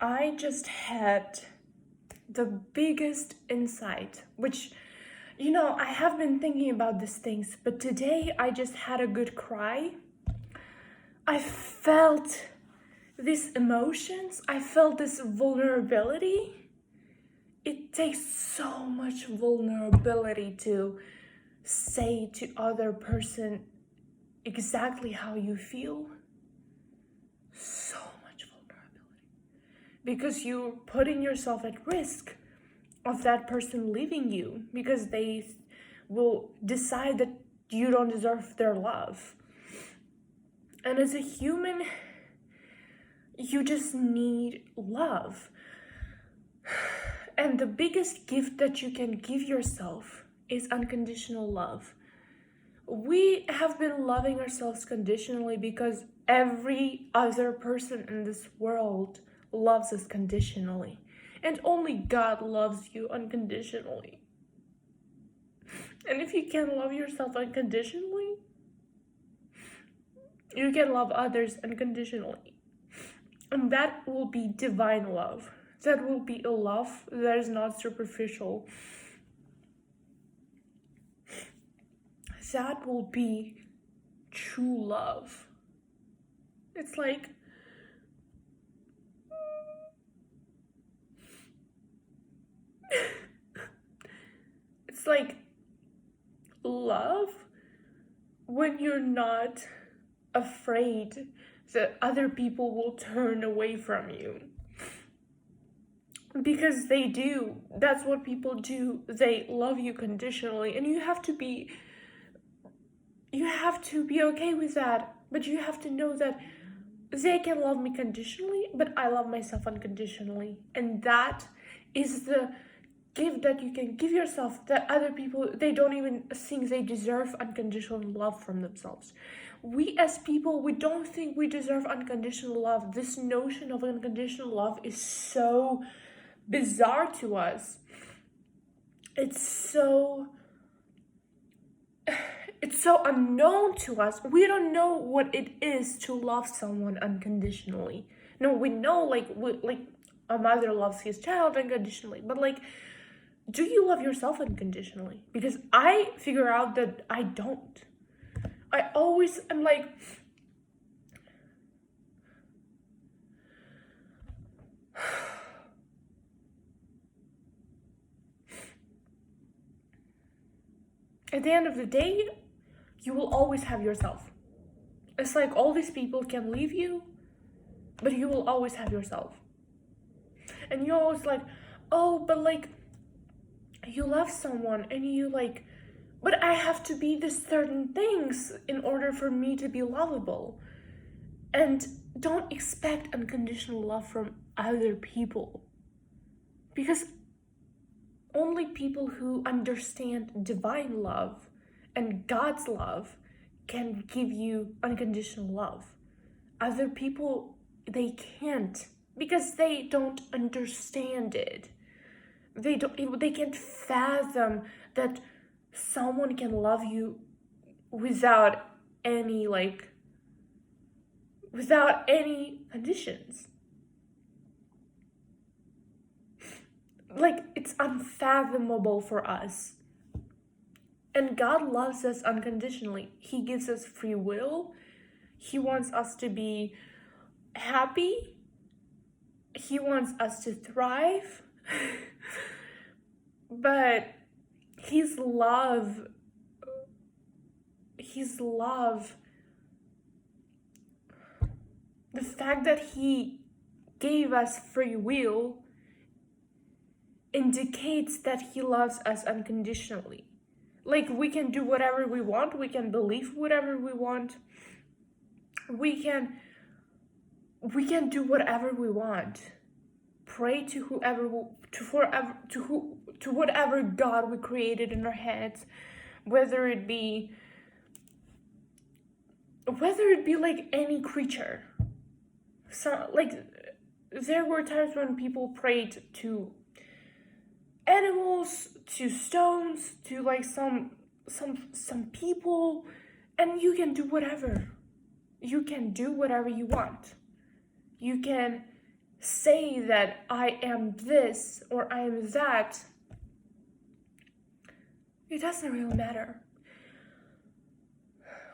I just had the biggest insight, which, I have been thinking about these things, but today I just had a good cry. I felt these emotions, I felt this vulnerability. It takes so much vulnerability to say to other person exactly how you feel. So much vulnerability. Because you're putting yourself at risk of that person leaving you because they will decide that you don't deserve their love. And as a human, you just need love. And the biggest gift that you can give yourself is unconditional love. We have been loving ourselves conditionally because every other person in this world loves us conditionally. And only God loves you unconditionally. And if you can love yourself unconditionally, you can love others unconditionally. And that will be divine love. That will be a love that is not superficial. That will be true love. It's like love when you're not afraid that other people will turn away from you. Because they do. That's what people do. They love you conditionally, and you have to be okay with that. But you have to know that they can love me conditionally, but I love myself unconditionally. And that is the gift that you can give yourself, that other people, they don't even think they deserve unconditional love from themselves. We as people, we don't think we deserve unconditional love. This notion of unconditional love is so bizarre to us. It's so unknown to us. We don't know what it is to love someone unconditionally. No, we know like a mother loves his child unconditionally, but do you love yourself unconditionally? Because I figure out that I don't. I always am like, at the end of the day, you will always have yourself. It's like all these people can leave you, but you will always have yourself. And you're always like, oh, but you love someone and you but I have to be these certain things in order for me to be lovable. And don't expect unconditional love from other people. Because only people who understand divine love and God's love can give you unconditional love. Other people, they can't, because they don't understand it. They can't fathom that someone can love you without any conditions. It's unfathomable for us. And God loves us unconditionally. He gives us free will. He wants us to be happy. He wants us to thrive. But His love, the fact that He gave us free will indicates that He loves us unconditionally. We can do whatever we want, we can believe whatever we want, we can do whatever we want, pray to whatever God we created in our heads, whether it be any creature. So there were times when people prayed to animals, to stones, to some people, and you can do whatever. You can do whatever you want. You can say that I am this or I am that, it doesn't really matter.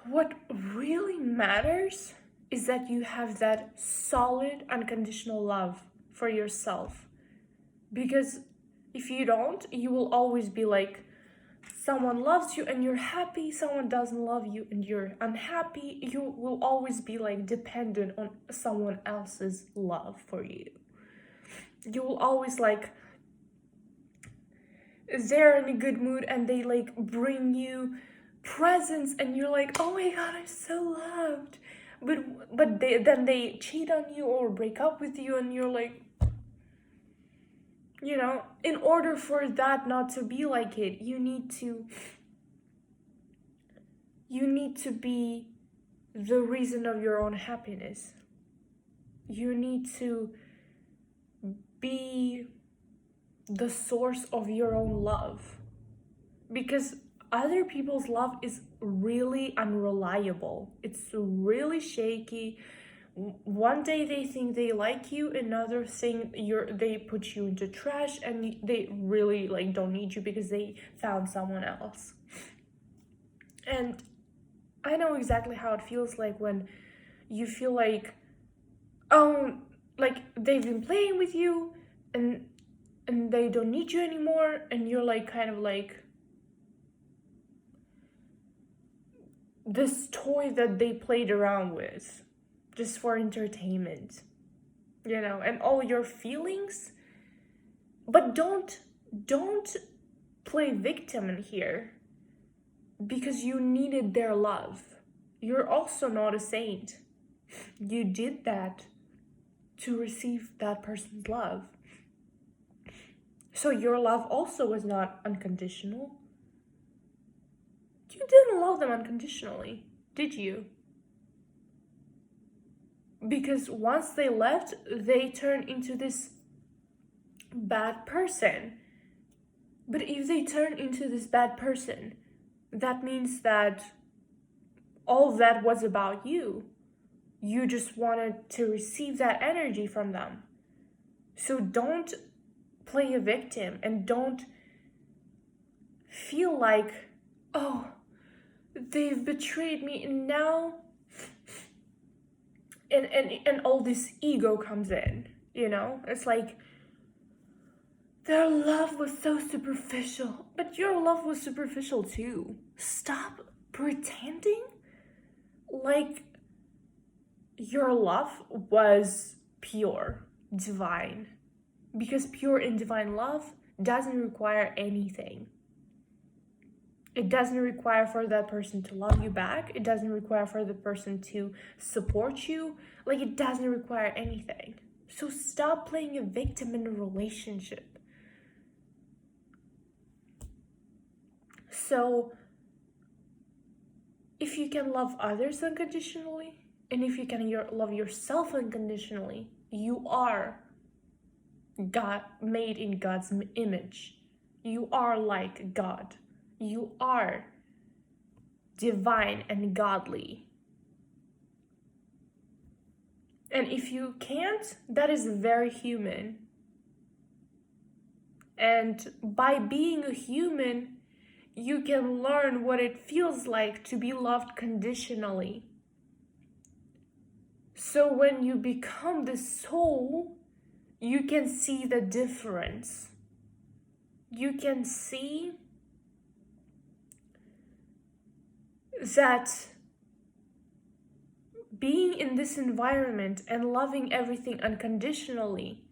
What really matters is that you have that solid, unconditional love for yourself. Because if you don't, you will always be like, someone loves you and you're happy, someone doesn't love you and you're unhappy. You will always be like dependent on someone else's love for you. You will always like, they're in a good mood and they like bring you presents and you're like, oh my god, I'm so loved. But then they cheat on you or break up with you and you're like, you know, in order for that not to be like it, you need to be the reason of your own happiness. You need to be the source of your own love. Because other people's love is really unreliable. It's really shaky. One day they think they like you, another thing they put you into trash, and they really like don't need you because they found someone else. And I know exactly how it feels like when you feel like, oh, like they've been playing with you and they don't need you anymore, and you're like kind of like this toy that they played around with just for entertainment, you know, and all your feelings. But don't play victim in here because you needed their love. You're also not a saint. You did that to receive that person's love. So your love also was not unconditional. You didn't love them unconditionally, did you? Because once they left, they turned into this bad person. But if they turn into this bad person, that means that all that was about you. You just wanted to receive that energy from them. So don't play a victim and don't feel like, oh, they've betrayed me and now and all this ego comes in, you know? It's like their love was so superficial, but your love was superficial too. Stop pretending like your love was pure, divine. Because pure and divine love doesn't require anything. It doesn't require for that person to love you back. It doesn't require for the person to support you. Like, it doesn't require anything. So stop playing a victim in a relationship. So if you can love others unconditionally, and if you can love yourself unconditionally, you are God, made in God's image. You are like God. You are divine and godly. And if you can't, that is very human. And by being a human, you can learn what it feels like to be loved conditionally. So when you become the soul, you can see the difference. You can see that being in this environment and loving everything unconditionally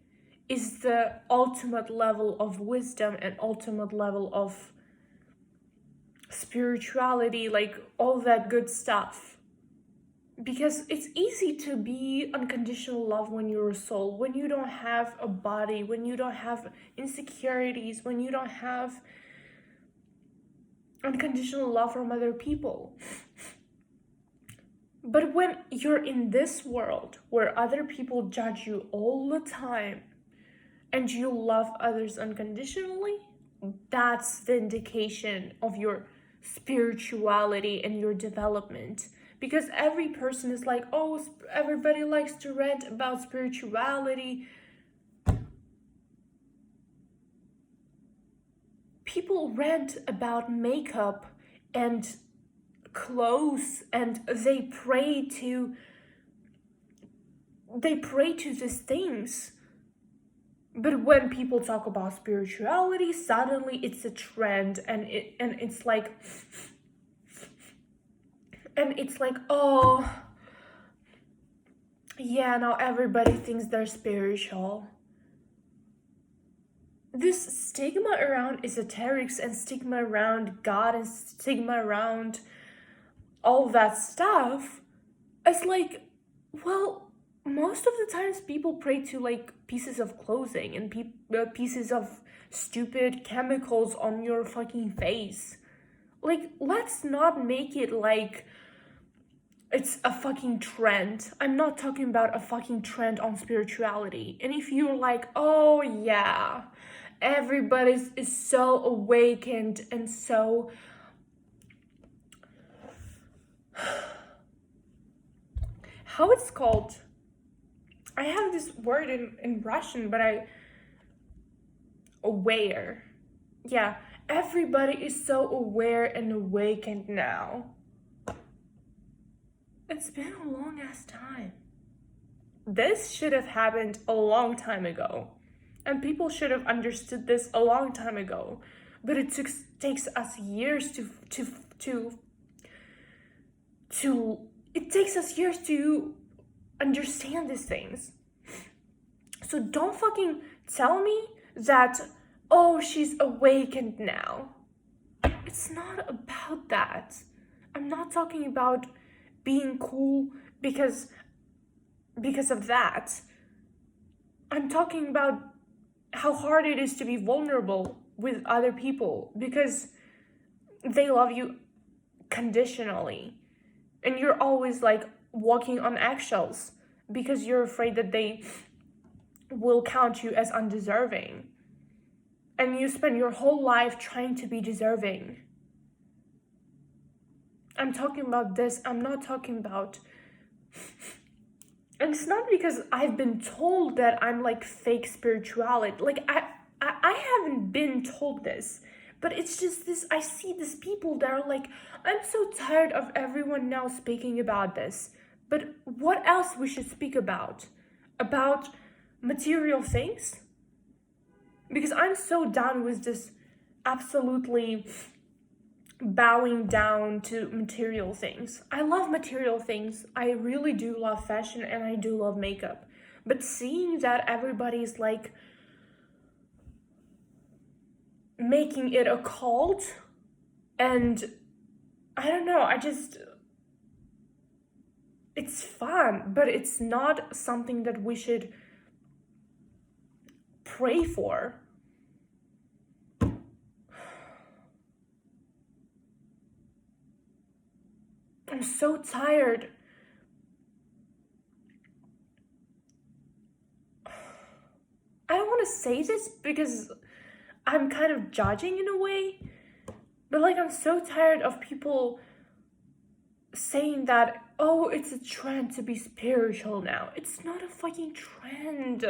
is the ultimate level of wisdom and ultimate level of spirituality, like all that good stuff. Because it's easy to be unconditional love when you're a soul, when you don't have a body, when you don't have insecurities, when you don't have unconditional love from other people. But when you're in this world where other people judge you all the time and you love others unconditionally, that's the indication of your spirituality and your development. Because every person is like, oh, everybody likes to rant about spirituality. people rant about makeup and clothes, and they pray to these things. But when people talk about spirituality, suddenly it's a trend, and it's like, oh yeah, now everybody thinks they're spiritual. This stigma around esoterics and stigma around God and stigma around all that stuff is like, well, most of the times people pray to like pieces of clothing and pieces of stupid chemicals on your fucking face. Like, let's not make it like it's a fucking trend. I'm not talking about a fucking trend on spirituality. And if you're like, oh yeah, everybody is so awakened and so how it's called, I have this word in Russian, but aware. Yeah, everybody is so aware and awakened now. It's been a long ass time. This should have happened a long time ago. And people should have understood this a long time ago. But it takes us years to understand these things. So don't fucking tell me that, oh, she's awakened now. It's not about that. I'm not talking about being cool because of that. I'm talking about how hard it is to be vulnerable with other people because they love you conditionally. And you're always like walking on eggshells because you're afraid that they will count you as undeserving. And you spend your whole life trying to be deserving. I'm talking about this. I'm not talking about... And it's not because I've been told that I'm like fake spirituality. Like, I haven't been told this. But it's just this, I see these people that are like, I'm so tired of everyone now speaking about this. But what else we should speak about? About material things? Because I'm so done with this absolutely bowing down to material things. I love material things. I really do love fashion and I do love makeup. But seeing that everybody's like making it a cult, and I don't know, it's fun, but it's not something that we should pray for. I'm so tired. I don't want to say this because I'm kind of judging in a way, but like I'm so tired of people saying that, oh, it's a trend to be spiritual now. It's not a fucking trend.